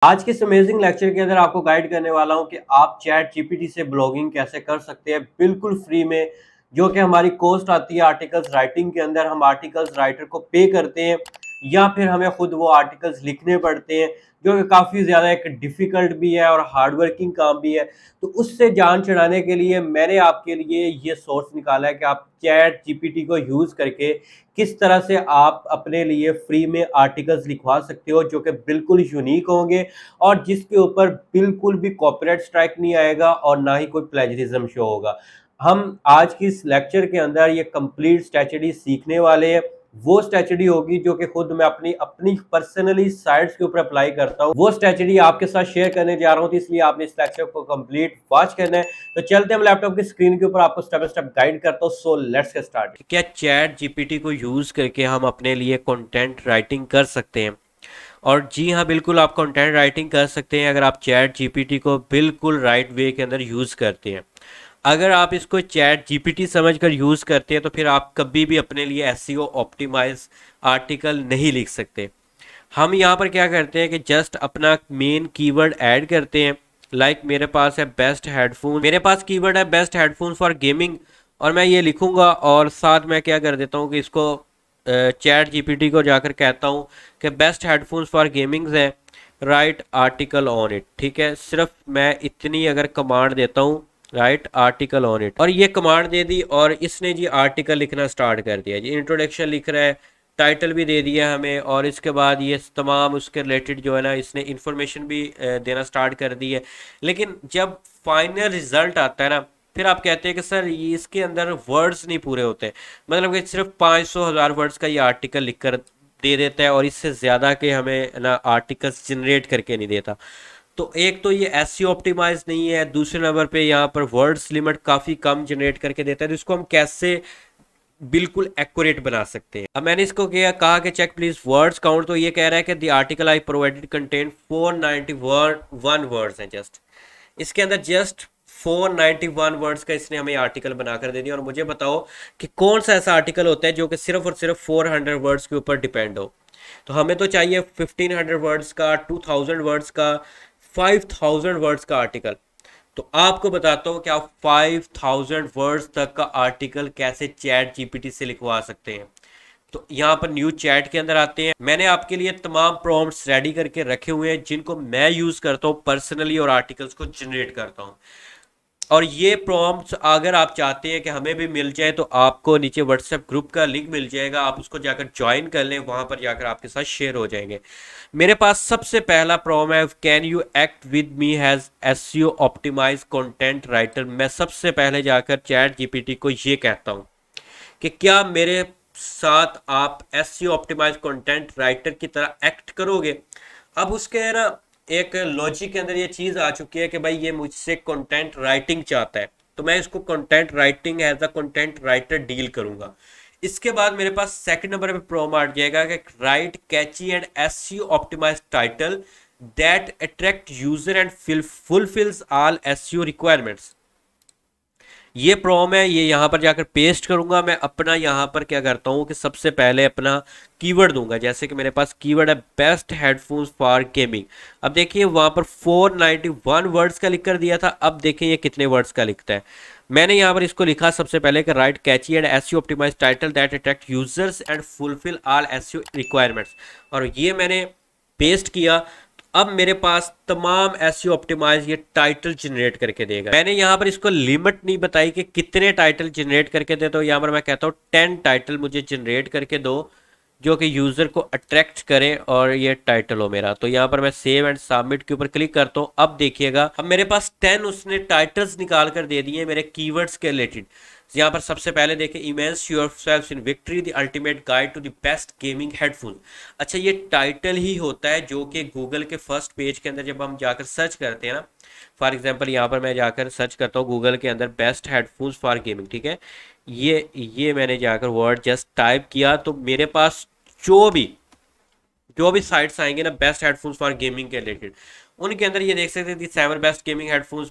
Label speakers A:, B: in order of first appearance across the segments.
A: आज के इस अमेजिंग लेक्चर के अंदर आपको गाइड करने वाला हूं कि आप चैट जीपीटी से ब्लॉगिंग कैसे कर सकते हैं बिल्कुल फ्री में। जो कि हमारी कॉस्ट आती है आर्टिकल्स राइटिंग के अंदर, हम आर्टिकल्स राइटर को पे करते हैं या फिर हमें खुद वो आर्टिकल्स लिखने पड़ते हैं, जो कि काफ़ी ज़्यादा एक डिफ़िकल्ट भी है और हार्ड वर्किंग काम भी है। तो उससे जान छुड़ाने के लिए मैंने आपके लिए ये सोर्स निकाला है कि आप चैट जीपीटी को यूज़ करके किस तरह से आप अपने लिए फ्री में आर्टिकल्स लिखवा सकते हो, जो कि बिल्कुल यूनिक होंगे और जिसके ऊपर बिल्कुल भी कॉपीराइट स्ट्राइक नहीं आएगा और ना ही कोई प्लेजरिज्म शो होगा। हम आज की इस लेक्चर के अंदर ये कंप्लीट स्ट्रेटजी सीखने वाले हैं। वो स्ट्रेटजी होगी जो कि खुद मैं अपनी अपनी पर्सनली साइट्स के ऊपर अप्लाई करता हूँ। वो स्ट्रेटजी आपके साथ शेयर करने जा रहा हूँ, तो इसलिए आपने इस लेक्चर को कंप्लीट वॉच करना है। तो चलते हम लैपटॉप की स्क्रीन के ऊपर आपको स्टेप बाय स्टेप गाइड करता हूँ। So let's get start. क्या चैट जीपीटी को यूज करके हम अपने लिए कंटेंट राइटिंग कर सकते हैं? और जी हाँ, बिल्कुल आप कंटेंट राइटिंग कर सकते हैं अगर आप चैट जीपीटी को बिल्कुल राइट वे के अंदर यूज़ करते हैं। अगर आप इसको चैट जीपीटी समझकर यूज़ करते हैं तो फिर आप कभी भी अपने लिए एसईओ ऑप्टिमाइज आर्टिकल नहीं लिख सकते। हम यहाँ पर क्या करते हैं कि जस्ट अपना मेन कीवर्ड ऐड करते हैं। लाइक मेरे पास है बेस्ट हेडफोन, मेरे पास कीवर्ड है बेस्ट हेडफोन फॉर गेमिंग और मैं ये लिखूंगा और साथ में क्या कर देता हूँ कि इसको चैट जीपीटी को जाकर कहता हूँ कि बेस्ट हेडफोन्स फॉर गेमिंग है, राइट आर्टिकल ऑन इट। ठीक है, सिर्फ मैं इतनी अगर कमांड देता हूँ, राइट आर्टिकल ऑन इट, और ये कमांड दे दी और इसने जी आर्टिकल लिखना स्टार्ट कर दिया जी। इंट्रोडक्शन लिख रहा है, टाइटल भी दे दिया हमें और इसके बाद ये तमाम उसके रिलेटेड जो है ना इसने इन्फॉर्मेशन भी देना स्टार्ट कर दी है। लेकिन जब फाइनल रिजल्ट आता है ना, फिर आप कहते हैं कि सर ये इसके अंदर वर्ड्स नहीं पूरे होते, मतलब कि सिर्फ 500,000 वर्ड्स का ये आर्टिकल लिखकर दे देता है और इससे ज़्यादा के हमें ना आर्टिकल्स जनरेट करके नहीं देता। तो एक तो ये एसईओ ऑप्टिमाइज नहीं है, दूसरे नंबर पे यहाँ पर वर्ड्स लिमिट काफ़ी कम जनरेट करके देता है। तो इसको हम कैसे बिल्कुल एक्यूरेट बना सकते हैं? अब मैंने इसको क्या कहा कि चेक प्लीज वर्ड्स काउंट, तो ये कह रहा है कि the article I provided contain 491 words हैं जस्ट। इसके अंदर जस्ट 491 वर्ड्स का इसने हमें आर्टिकल बनाकर दे दिया। और मुझे बताओ कि कौन सा ऐसा आर्टिकल होता है जो कि सिर्फ और सिर्फ 400 वर्ड्स के ऊपर डिपेंड हो। तो हमें तो चाहिए 1500 वर्ड्स का, 2000 वर्ड्स का, 5000 वर्ड्स का आर्टिकल। तो आपको बताता हूँ कि आप 5000 वर्ड्स तक का आर्टिकल कैसे चैट जीपीटी से लिखवा सकते हैं। तो यहाँ पर न्यू चैट के अंदर आते हैं। मैंने आपके लिए तमाम प्रॉम्प्ट्स रेडी करके रखे हुए हैं जिनको मैं यूज़ करता हूँ पर्सनली और आर्टिकल्स को जनरेट करता हूँ। और ये प्रॉम्प्ट्स अगर आप चाहते हैं कि हमें भी मिल जाए तो आपको नीचे व्हाट्सएप ग्रुप का लिंक मिल जाएगा, आप उसको जाकर ज्वाइन कर लें, वहाँ पर जाकर आपके साथ शेयर हो जाएंगे। मेरे पास सबसे पहला प्रॉम्प्ट है, can you act with me as SEO optimize content writer. मैं सबसे पहले जाकर चैट जीपीटी को ये कहता हूँ कि क्या मेरे साथ आप एसईओ ऑप्टिमाइज कंटेंट राइटर की तरह एक्ट करोगे। अब उसके ना एक लॉजिक के अंदर ये चीज आ चुकी है कि भाई ये मुझसे कंटेंट राइटिंग चाहता है, तो मैं इसको content writing as a content writer deal करूंगा। इसके बाद मेरे पास सेकंड नंबर पे प्रोम आ जाएगा कि write catchy and SEO optimize title that attract user and fulfills all SEO requirements. ये प्रॉम है, ये यहाँ पर जाकर पेस्ट करूंगा। मैं अपना यहाँ पर क्या करता हूँ कि सबसे पहले अपना कीवर्ड दूंगा। जैसे कि मेरे पास कीवर्ड है बेस्ट हेडफोन्स फॉर गेमिंग। अब देखिए वहाँ पर 491 वर्ड्स का लिख कर दिया था, अब देखिए ये कितने वर्ड्स का लिखता है। मैंने यहाँ पर इसको लिखा सबसे पहले कि write catchy and SEO optimize title that attract users and fulfill all SEO requirements, और ये मैंने पेस्ट किया। अब मेरे पास तमाम एसईओ ऑप्टिमाइज ये टाइटल जनरेट करके देगा। मैंने यहाँ पर इसको लिमिट नहीं बताई कि कितने टाइटल जनरेट करके दे, तो यहाँ पर मैं कहता हूँ 10 टाइटल मुझे जनरेट करके दो जो कि यूजर को अट्रैक्ट करे और ये टाइटल हो मेरा। तो यहाँ पर मैं सेव एंड सबमिट के ऊपर क्लिक करता हूँ। अब देखिएगा अब मेरे पास 10 उसने टाइटल्स निकाल कर दे दिए मेरे कीवर्ड्स के रिलेटेड। यहाँ पर सबसे पहले देखें, immerse yourself in victory the ultimate guide to the best gaming headphone. अच्छा, ये टाइटल ही होता है जो कि गूगल के फर्स्ट पेज के अंदर जब हम जाकर सर्च करते हैं ना, फॉर एग्जांपल यहाँ पर मैं जाकर सर्च करता हूँ गूगल के अंदर बेस्ट हेडफोन्स फॉर गेमिंग। ठीक है, ये मैंने जाकर वर्ड जस्ट टाइप किया तो मेरे पास जो भी साइट्स आएंगे ना बेस्ट हेडफोन्स फॉर गेमिंग के रिलेटेड, उनके अंदर ये देख सकते हैं 7 best gaming headphones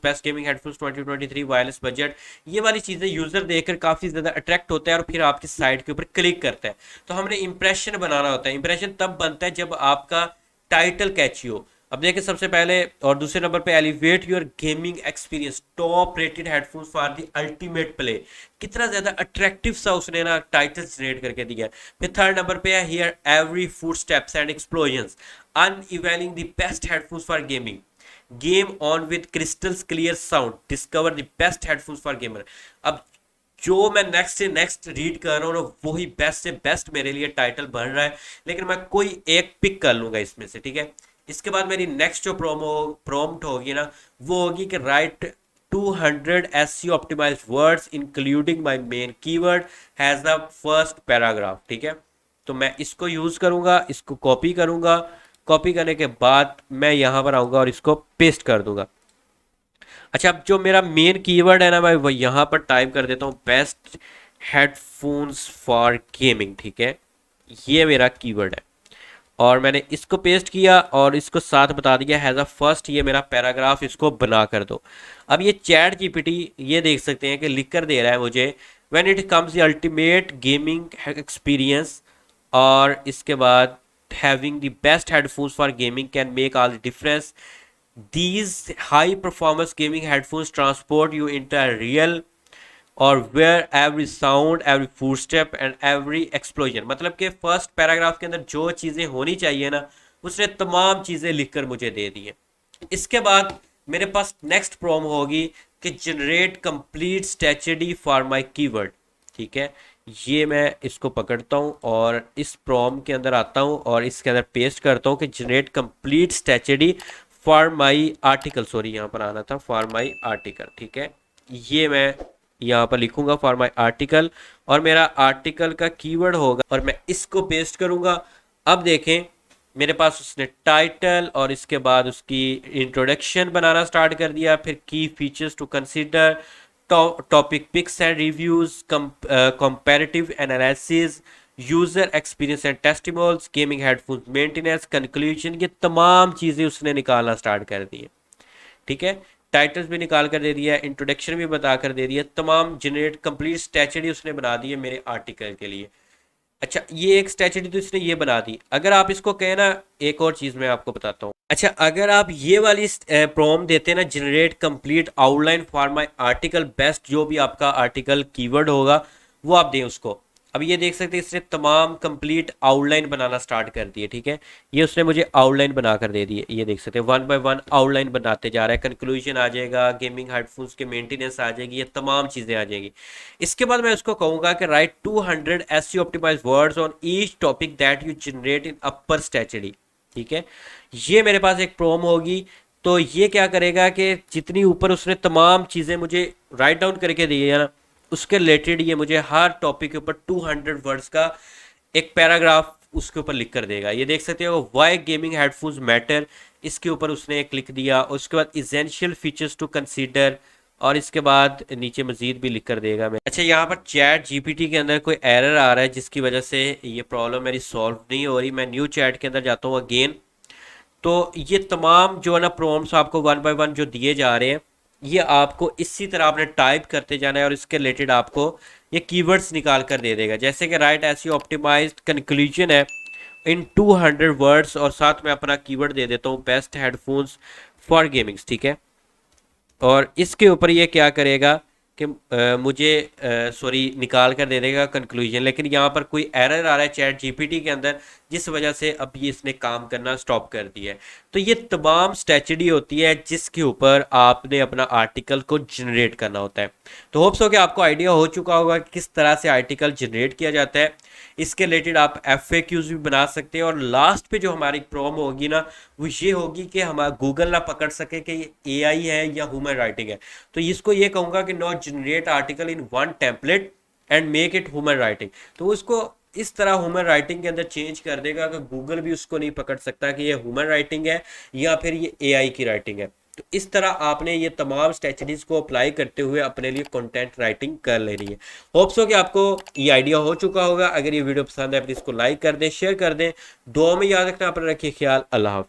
A: 2023 wireless budget, ये वाली चीज़ें यूज़र देखकर काफ़ी ज़्यादा अट्रैक्ट होता है और फिर आपकी साइट के ऊपर क्लिक करता है। तो हमने इंप्रेशन बनाना होता है। इंप्रेशन तब बनता है जब आपका टाइटल कैची हो। अब देखिए सबसे पहले और दूसरे नंबर पे elevate your gaming experience, top rated headphones for the ultimate play. कितना ज्यादा अट्रैक्टिव सा उसने ना टाइटल जनरेट करके दिया है। फिर थर्ड नंबर पे है hear every footsteps and explosions, unveiling the best headphones for gaming, game on with crystals clear sound, discover the best headphones for gamer. अब जो मैं नेक्स्ट से नेक्स्ट रीड कर रहा हूँ ना, वही बेस्ट से बेस्ट मेरे लिए टाइटल बन रहा है, लेकिन मैं कोई एक पिक कर लूंगा इसमें से, ठीक है। इसके बाद मेरी नेक्स्ट जो प्रॉम्प्ट होगी ना, वो होगी कि write 200 SEO optimized words including my main keyword as the first paragraph, ठीक है। तो मैं इसको यूज करूंगा, इसको कॉपी करूंगा, कॉपी करने के बाद मैं यहां पर आऊंगा और इसको पेस्ट कर दूंगा। अच्छा, अब जो मेरा मेन कीवर्ड है ना, मैं वो यहाँ पर टाइप कर देता हूँ, बेस्ट हेडफोन्स फॉर गेमिंग, ठीक है। ये मेरा कीवर्ड है और मैंने इसको पेस्ट किया और इसको साथ बता दिया हैज़ अ फर्स्ट, ये मेरा पैराग्राफ, इसको बना कर दो। अब ये चैट जीपीटी ये देख सकते हैं कि लिख कर दे रहा है मुझे, when it comes the ultimate gaming experience, और इसके बाद having the best headphones for gaming can make all the difference, these high performance gaming headphones transport you into a real और where every sound, every footstep and every explosion, मतलब कि first paragraph के अंदर जो चीज़ें होनी चाहिए ना, उसने तमाम चीज़ें लिखकर मुझे दे दी है। इसके बाद मेरे पास नेक्स्ट प्रॉम होगी कि generate complete strategy for my keyword, ठीक है। ये मैं इसको पकड़ता हूँ और इस प्रॉम के अंदर आता हूँ और इसके अंदर पेस्ट करता हूँ कि generate complete strategy for my article, sorry यहाँ पर आना था फॉर माई आर्टिकल, ठीक है। ये मैं यहाँ पर लिखूंगा फॉर माई आर्टिकल और मेरा आर्टिकल का कीवर्ड होगा और मैं इसको पेस्ट करूंगा। अब देखें मेरे पास उसने टाइटल और इसके बाद उसकी इंट्रोडक्शन बनाना स्टार्ट कर दिया, फिर की features to consider, topic picks and reviews, comparative analysis, user experience and testimonials, gaming headphones maintenance, conclusion, ये तमाम चीज़ें उसने निकालना स्टार्ट कर दी है, ठीक है। टाइटल्स भी निकाल कर दे दिया है, इंट्रोडक्शन भी बता कर दे दिया, तमाम जनरेट कंप्लीट स्ट्रेटजी उसने बना दी है मेरे आर्टिकल के लिए। अच्छा, ये एक स्ट्रेटजी तो इसने ये बना दी। अगर आप इसको कहें ना, एक और चीज़ मैं आपको बताता हूँ। अच्छा, अगर आप ये वाली प्रॉम्प्ट देते हैं ना, generate complete outline for my article best, जो भी आपका आर्टिकल कीवर्ड होगा वो आप दें उसको। अब ये देख सकते हैं इसने तमाम कंप्लीट आउटलाइन बनाना स्टार्ट कर दिए, ठीक है। ये उसने मुझे आउटलाइन बना कर दे दी है, ये देख सकते हैं वन बाय वन आउटलाइन बनाते जा रहा है। कंक्लूजन आ जाएगा, गेमिंग हेडफोन्स के मेंटेनेंस आ जाएगी, ये तमाम चीज़ें आ जाएगी। इसके बाद मैं उसको कहूँगा कि write 200 SEO optimized words on each topic that you generate in upper strategy, ठीक है। ये मेरे पास एक प्रोम होगी, तो ये क्या करेगा कि जितनी ऊपर उसने तमाम चीज़ें मुझे राइट डाउन करके दी है ना, उसके रिलेटेड ये मुझे हर टॉपिक के ऊपर 200 वर्ड्स का एक पैराग्राफ उसके ऊपर लिख कर देगा। ये देख सकते हो वाई गेमिंग हेडफोन्स मैटर, इसके ऊपर उसने एक लिख दिया। उसके बाद इसेंशियल फीचर्स टू कंसीडर, और इसके बाद नीचे मजीद भी लिख कर देगा मैं। अच्छा, यहाँ पर चैट जीपीटी के अंदर कोई एरर आ रहा है जिसकी वजह से ये प्रॉब्लम मेरी सॉल्व नहीं हो रही। मैं न्यू चैट के अंदर जाता हूँ अगेन, तो ये तमाम जो है ना प्रॉम्प्ट्स आपको वन बाय वन जो दिए जा रहे हैं, ये आपको इसी तरह आपने टाइप करते जाना है और इसके रिलेटेड आपको ये कीवर्ड्स निकाल कर दे देगा। जैसे कि राइट एसईओ ऑप्टिमाइज्ड कंक्लूजन है इन 200 वर्ड्स, और साथ में अपना कीवर्ड दे देता हूँ बेस्ट हेडफोन्स फॉर गेमिंग्स, ठीक है। और इसके ऊपर ये क्या करेगा कि मुझे सॉरी निकाल कर दे देगा कंक्लूजन, लेकिन यहाँ पर कोई एरर आ रहा है चैट जीपीटी के अंदर, जिस वजह से अब ये इसने काम करना स्टॉप कर दिया है। तो ये तमाम स्ट्रेटजी होती है जिसके ऊपर आपने अपना आर्टिकल को जनरेट करना होता है। तो होप्स हो कि आपको आइडिया हो चुका होगा कि किस तरह से आर्टिकल जनरेट किया जाता है। इसके रिलेटेड आप FAQs भी बना सकते हैं, और लास्ट पे जो हमारी प्रॉम होगी ना, वो ये होगी कि हमारा गूगल ना पकड़ सके कि ये AI है या ह्यूमन राइटिंग है। तो इसको ये कहूँगा कि not generate article in one template and make it human writing. तो उसको इस तरह ह्यूमन राइटिंग के अंदर चेंज कर देगा कि गूगल भी उसको नहीं पकड़ सकता कि ये ह्यूमन राइटिंग है या फिर ये AI की राइटिंग है। तो इस तरह आपने ये तमाम स्ट्रेटजीज को अप्लाई करते हुए अपने लिए कंटेंट राइटिंग कर लेनी है। होप्स हो कि आपको ये आइडिया हो चुका होगा। अगर ये वीडियो पसंद है प्लीज इसको लाइक कर दें, शेयर कर दें। दुआ में याद रखना, अपना रखिए ख्याल। अल्लाह हाफिज।